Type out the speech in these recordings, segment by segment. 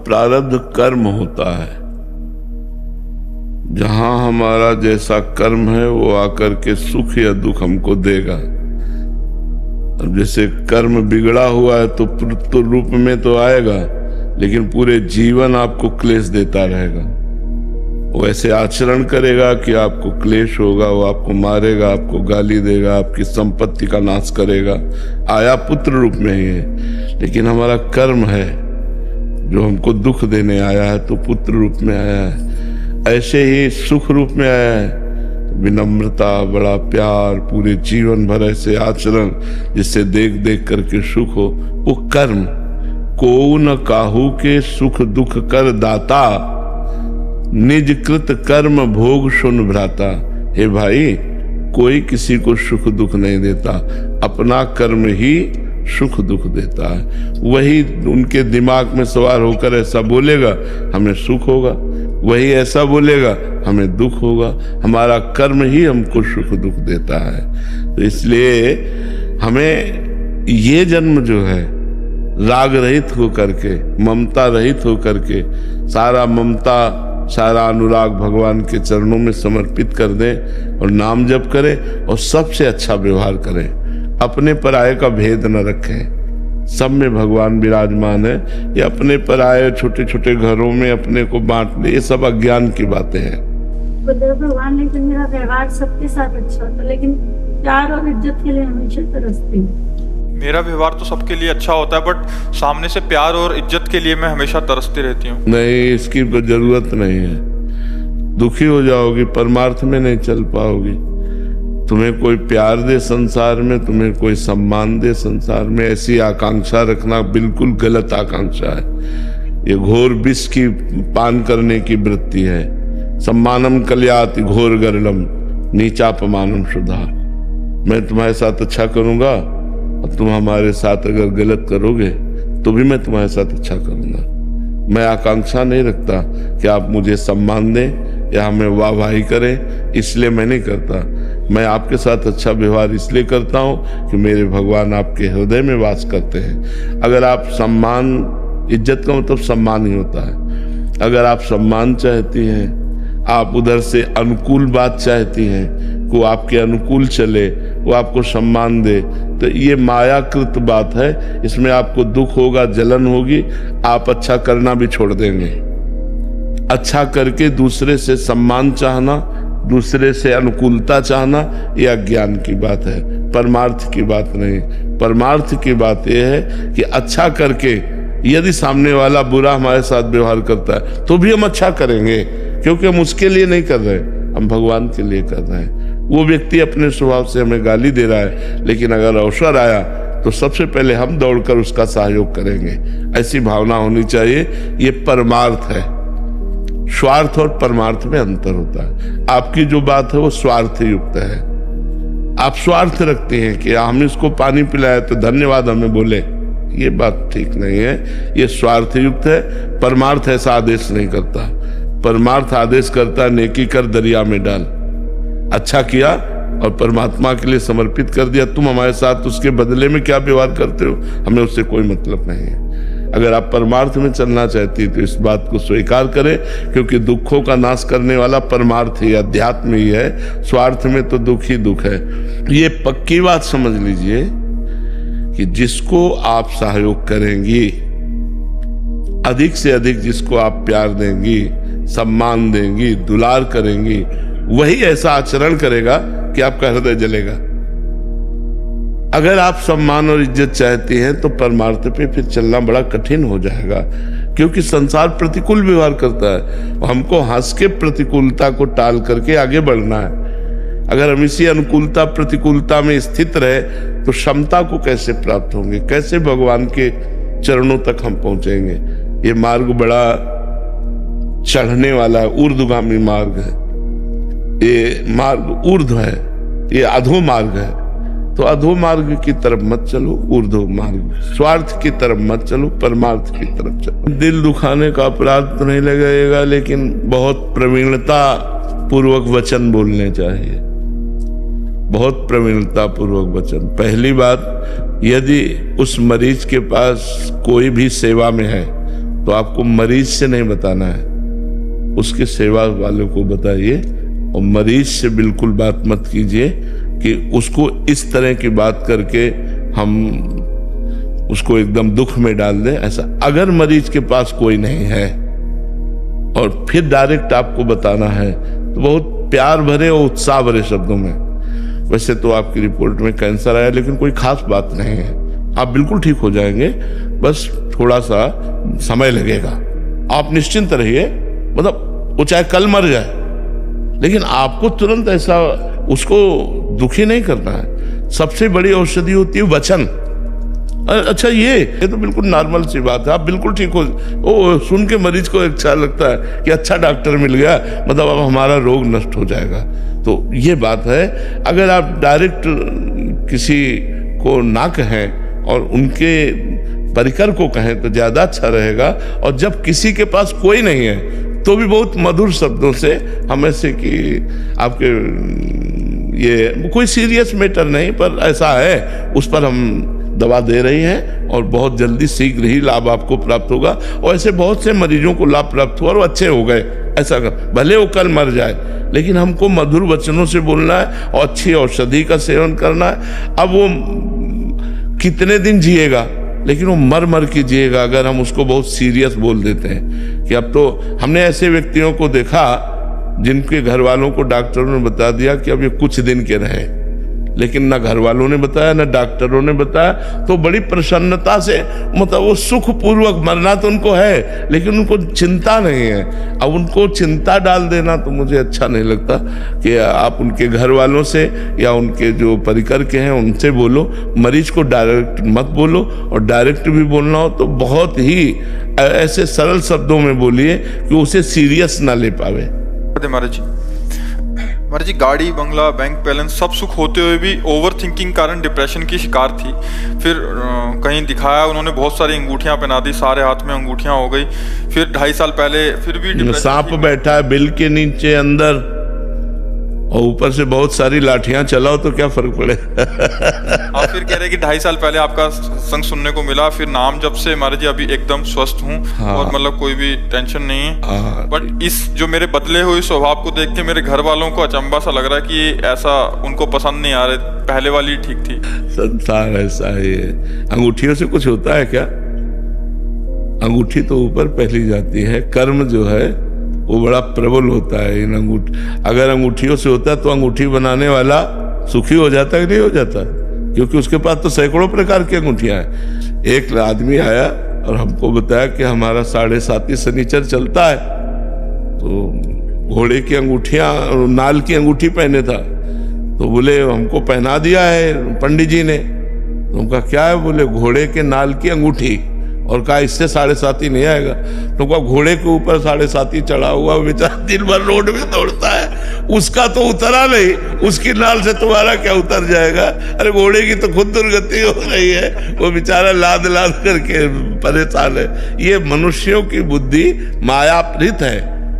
प्रारब्ध कर्म होता है। जहां हमारा जैसा कर्म है वो आकर के सुख या दुख हमको देगा। अब जैसे कर्म बिगड़ा हुआ है तो रूप में तो आएगा, लेकिन पूरे जीवन आपको क्लेश देता रहेगा। वो ऐसे आचरण करेगा कि आपको क्लेश होगा, वो आपको मारेगा, आपको गाली देगा, आपकी संपत्ति का नाश करेगा। आया पुत्र रूप में ही है, लेकिन हमारा कर्म है जो हमको दुख देने आया है तो पुत्र रूप में आया है। ऐसे ही सुख रूप में आया है, विनम्रता, बड़ा प्यार, पूरे जीवन भर ऐसे आचरण जिससे देख देख करके सुख हो, वो कर्म। को न काहू के सुख दुख कर दाता, निज कृत कर्म भोग सुन भ्राता। हे भाई, कोई किसी को सुख दुख नहीं देता, अपना कर्म ही सुख दुख देता है। वही उनके दिमाग में सवार होकर ऐसा बोलेगा हमें सुख होगा, वही ऐसा बोलेगा हमें दुख होगा। हमारा कर्म ही हमको सुख दुख देता है। तो इसलिए हमें ये जन्म जो है राग रहित हो करके, ममता रहित हो करके, सारा ममता सारा अनुराग भगवान के चरणों में समर्पित कर दें और नाम जप करें और सबसे अच्छा व्यवहार करें। अपने पराये का भेद न रखें। सब में भगवान विराजमान है। ये अपने पराये छोटे छोटे घरों में अपने को बांट ले, ये सब अज्ञान की बातें हैं। भगवान ने कि मेरा व्यवहार सबके साथ अच्छा होता, लेकिन प्यार और इज्जत के लिए हमेशा तरसती हूँ। मेरा व्यवहार तो सबके लिए अच्छा होता है, बट सामने से प्यार और इज्जत के लिए मैं हमेशा तरसती रहती हूँ। नहीं, इसकी जरूरत नहीं है। दुखी हो जाओगी, परमार्थ में नहीं चल पाओगी। तुम्हें कोई प्यार दे संसार में, तुम्हें कोई सम्मान दे संसार में, ऐसी आकांक्षा रखना बिल्कुल गलत आकांक्षा है। ये घोर विष की पान करने की वृत्ति है। सम्मानम कल्याति घोर गरलम नीचापमानम सुधा। मैं तुम्हारे साथ अच्छा करूंगा और तुम हमारे साथ अगर गलत करोगे तो भी मैं तुम्हारे साथ अच्छा करूंगा। मैं आकांक्षा नहीं रखता कि आप मुझे सम्मान दें या हमें वाहवाही करें, इसलिए मैं नहीं करता। मैं आपके साथ अच्छा व्यवहार इसलिए करता हूँ कि मेरे भगवान आपके हृदय में वास करते हैं। अगर आप सम्मान, इज्जत का मतलब सम्मान ही होता है। अगर आप सम्मान चाहती हैं, आप उधर से अनुकूल बात चाहती हैं, को आपके अनुकूल चले, वो आपको सम्मान दे, तो ये मायाकृत बात है। इसमें आपको दुख होगा, जलन होगी, आप अच्छा करना भी छोड़ देंगे। अच्छा करके दूसरे से सम्मान चाहना, दूसरे से अनुकूलता चाहना, ये अज्ञान की बात है, परमार्थ की बात नहीं। परमार्थ की बात यह है कि अच्छा करके यदि सामने वाला बुरा हमारे साथ व्यवहार करता है तो भी हम अच्छा करेंगे, क्योंकि हम उसके लिए नहीं कर रहे, हम भगवान के लिए कर रहे हैं। वो व्यक्ति अपने स्वभाव से हमें गाली दे रहा है, लेकिन अगर अवसर आया तो सबसे पहले हम दौड़कर उसका सहयोग करेंगे। ऐसी भावना होनी चाहिए। ये परमार्थ है। स्वार्थ और परमार्थ में अंतर होता है। आपकी जो बात है वो स्वार्थ युक्त है। आप स्वार्थ रखते हैं कि हम इसको पानी पिलाए तो धन्यवाद हमें बोले, ये बात ठीक नहीं है। ये स्वार्थ युक्त है। परमार्थ ऐसा आदेश नहीं करता। परमार्थ आदेश करता है नेकी कर दरिया में डाल। अच्छा किया और परमात्मा के लिए समर्पित कर दिया, तुम हमारे साथ उसके बदले में क्या व्यवहार करते हो हमें उससे कोई मतलब नहीं है। अगर आप परमार्थ में चलना चाहती है तो इस बात को स्वीकार करें, क्योंकि दुखों का नाश करने वाला परमार्थ ही, अध्यात्म ही है। स्वार्थ में तो दुख ही दुख है। ये पक्की बात समझ लीजिए कि जिसको आप सहयोग करेंगी, अधिक से अधिक जिसको आप प्यार देंगी, सम्मान देंगी, दुलार करेंगी, वही ऐसा आचरण करेगा कि आपका हृदय जलेगा। अगर आप सम्मान और इज्जत चाहती हैं तो परमार्थ पे फिर चलना बड़ा कठिन हो जाएगा, क्योंकि संसार प्रतिकूल व्यवहार करता है। हमको हंस के प्रतिकूलता को टाल करके आगे बढ़ना है। अगर हम इसी अनुकूलता प्रतिकूलता में स्थित रहे तो क्षमता को कैसे प्राप्त होंगे, कैसे भगवान के चरणों तक हम पहुंचेंगे। ये मार्ग बड़ा चढ़ने वाला है, ऊर्ध्वगामी मार्ग है। ये मार्ग ऊर्ध्व है, ये अधो मार्ग है। तो अधो मार्ग की तरफ मत चलो, ऊर्ध्व मार्ग, स्वार्थ की तरफ मत चलो, परमार्थ की तरफ चलो। दिल दुखाने का अपराध तो नहीं लगेगा, लेकिन बहुत प्रवीणता पूर्वक वचन बोलने चाहिए। बहुत प्रवीणता पूर्वक वचन। पहली बात, यदि उस मरीज के पास कोई भी सेवा में है तो आपको मरीज से नहीं बताना है, उसके सेवा वालों को बताइए। और मरीज से बिल्कुल बात मत कीजिए कि उसको इस तरह की बात करके हम उसको एकदम दुख में डाल दें। ऐसा अगर मरीज के पास कोई नहीं है और फिर डायरेक्ट आपको बताना है तो बहुत प्यार भरे और उत्साह भरे शब्दों में, वैसे तो आपकी रिपोर्ट में कैंसर आया लेकिन कोई खास बात नहीं है, आप बिल्कुल ठीक हो जाएंगे, बस थोड़ा सा समय लगेगा, आप निश्चिंत रहिए। मतलब वो चाहे कल मर जाए लेकिन आपको तुरंत ऐसा उसको दुखी नहीं करना है। सबसे बड़ी औषधि होती है वचन। अच्छा ये तो बिल्कुल नॉर्मल सी बात है, आप बिल्कुल ठीक हो। ओ सुन के मरीज को अच्छा लगता है कि अच्छा डॉक्टर मिल गया, मतलब अब हमारा रोग नष्ट हो जाएगा। तो ये बात है। अगर आप डायरेक्ट किसी को ना कहें और उनके परिकर को कहें तो ज्यादा अच्छा रहेगा। और जब किसी के पास कोई नहीं है तो भी बहुत मधुर शब्दों से हम ऐसे कि आपके ये कोई सीरियस मैटर नहीं पर ऐसा है, उस पर हम दवा दे रही हैं और बहुत जल्दी शीघ्र ही लाभ आपको प्राप्त होगा। और ऐसे बहुत से मरीजों को लाभ प्राप्त हुआ और अच्छे हो गए। ऐसा कर भले वो कल मर जाए लेकिन हमको मधुर वचनों से बोलना है और अच्छी औषधि का सेवन करना है। अब वो कितने दिन जिएगा लेकिन वो मर मर के जिएगा अगर हम उसको बहुत सीरियस बोल देते हैं। कि अब तो हमने ऐसे व्यक्तियों को देखा जिनके घर वालों को डॉक्टरों ने बता दिया कि अब ये कुछ दिन के रहे, लेकिन ना घर वालों ने बताया ना डॉक्टरों ने बताया, तो बड़ी प्रसन्नता से मतलब वो सुखपूर्वक मरना तो उनको है लेकिन उनको चिंता नहीं है। अब उनको चिंता डाल देना तो मुझे अच्छा नहीं लगता कि आप उनके घर वालों से या उनके जो परिकर के हैं उनसे बोलो, मरीज को डायरेक्ट मत बोलो। और डायरेक्ट भी बोलना हो तो बहुत ही ऐसे सरल शब्दों में बोलिए कि उसे सीरियस ना ले पावे। महाराज जी गाड़ी बंगला बैंक बैलेंस सब सुख होते हुए भी ओवर थिंकिंग कारण डिप्रेशन की शिकार थी। फिर कहीं दिखाया, उन्होंने बहुत सारी अंगूठियां पहना दी, सारे हाथ में अंगूठियां हो गई। फिर 2.5 साल पहले फिर भी सांप बैठा है बिल के नीचे अंदर और ऊपर से बहुत सारी लाठियां चलाओ तो क्या फर्क पड़े। आप फिर कह रहे हैं कि 2.5 साल पहले आपका संग सुनने को मिला, फिर नाम जब से महाराज जी अभी एकदम स्वस्थ हूँ। हाँ। और मतलब कोई भी टेंशन नहीं है। हाँ। बट इस जो मेरे बदले हुए स्वभाव को देख के मेरे घर वालों को अचंभा सा लग रहा है कि ऐसा उनको पसंद नहीं आ रहा, पहले वाली ठीक थी। संसार ऐसा ही है। अंगूठियों से कुछ होता है क्या? अंगूठी तो ऊपर पहली जाती है, कर्म जो है वो बड़ा प्रबल होता है। इन अगर अंगूठियों से होता तो अंगूठी बनाने वाला सुखी हो जाता कि नहीं हो जाता? क्योंकि उसके पास तो सैकड़ों प्रकार की अंगूठियां हैं। एक आदमी आया और हमको बताया कि हमारा 7.5 शनिचर चलता है, तो घोड़े की अंगूठियां और नाल की अंगूठी पहने था। तो बोले हमको पहना दिया है पंडित जी ने। तो उनका क्या है? बोले घोड़े के नाल की अंगूठी। और कहा इससे 7.5 नहीं आएगा। तो कहा घोड़े के ऊपर 7.5 चढ़ा हुआ बेचारा दिन भर रोड में दौड़ता है, उसका तो उतरा नहीं, उसकी नाल से तुम्हारा क्या उतर जाएगा? अरे घोड़े की तो खुद दुर्गति हो रही है, वो बेचारा लाद लाद करके परेशान है। ये मनुष्यों की बुद्धि मायापृत है,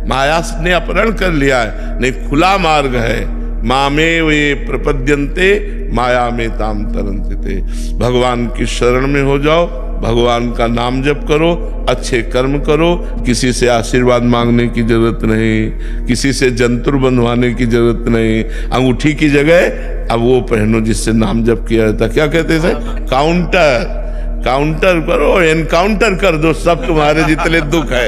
माया ने अपहरण कर लिया है। नहीं, खुला मार्ग है। मामे वे प्रपद्यन्ते माया में ताम तरन्ते। भगवान की शरण में हो जाओ, भगवान का नाम जप करो, अच्छे कर्म करो, किसी से आशीर्वाद मांगने की जरूरत नहीं, किसी से जंतुर बंधवाने की जरूरत नहीं। अंगूठी की जगह अब वो पहनो जिससे नाम जप किया जाता। क्या कहते थे? काउंटर करो, एनकाउंटर कर दो सब तुम्हारे जितने दुख है,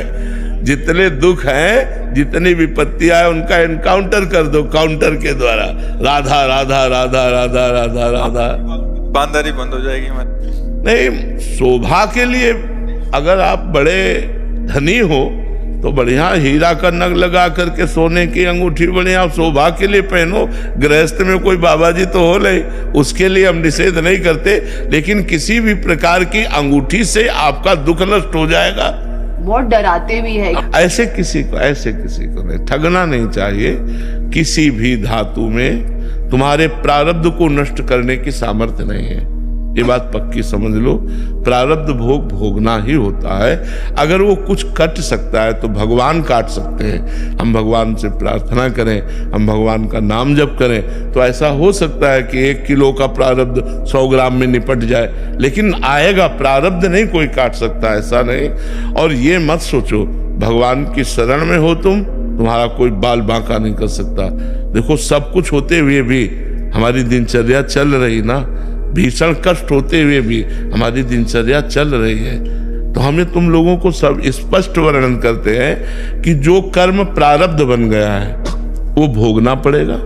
जितने दुख हैं, जितनी विपत्ति आए उनका एनकाउंटर कर दो काउंटर के द्वारा। राधा राधा राधा राधा राधा राधा, बांदारी बंद हो जाएगी। नहीं, शोभा के लिए अगर आप बड़े धनी हो तो बढ़िया हीरा का नग लगा करके सोने की अंगूठी बढ़िया शोभा के लिए पहनो। गृहस्थ में कोई बाबा जी तो हो नहीं, उसके लिए हम निषेध नहीं करते, लेकिन किसी भी प्रकार की अंगूठी से आपका दुख नष्ट हो जाएगा। बहुत डराते भी है। ऐसे किसी को नहीं ठगना नहीं चाहिए। किसी भी धातु में तुम्हारे प्रारब्ध को नष्ट करने की सामर्थ्य नहीं है। ये बात पक्की समझ लो। प्रारब्ध भोग भोगना ही होता है। अगर वो कुछ कट सकता है तो भगवान काट सकते हैं। हम भगवान से प्रार्थना करें, हम भगवान का नाम जप करें तो ऐसा हो सकता है कि 1 किलो का प्रारब्ध 100 ग्राम में निपट जाए, लेकिन आएगा। प्रारब्ध नहीं कोई काट सकता, ऐसा नहीं। और ये मत सोचो भगवान की शरण में हो तुम्हारा कोई बाल बांका नहीं कर सकता। देखो सब कुछ होते हुए भी हमारी दिनचर्या चल रही ना, भीषण कष्ट होते हुए भी हमारी दिनचर्या चल रही है। तो हमें तुम लोगों को सब स्पष्ट वर्णन करते हैं कि जो कर्म प्रारब्ध बन गया है वो भोगना पड़ेगा।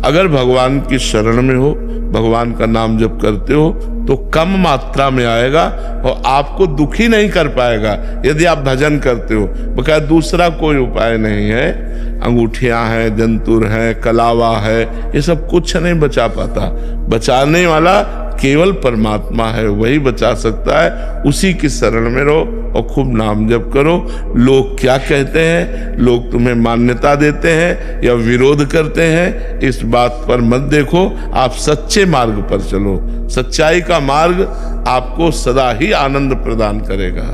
अगर भगवान की शरण में हो, भगवान का नाम जप करते हो तो कम मात्रा में आएगा और आपको दुखी नहीं कर पाएगा। यदि आप भजन करते हो, बकाया दूसरा कोई उपाय नहीं है। अंगूठियां हैं, जंतुर है, कलावा है, ये सब कुछ नहीं बचा पाता। बचाने वाला केवल परमात्मा है, वही बचा सकता है। उसी की शरण में रहो और खूब नाम जप करो। लोग क्या कहते हैं, लोग तुम्हें मान्यता देते हैं या विरोध करते हैं, इस बात पर मत देखो। आप सच्चे मार्ग पर चलो। सच्चाई का मार्ग आपको सदा ही आनंद प्रदान करेगा।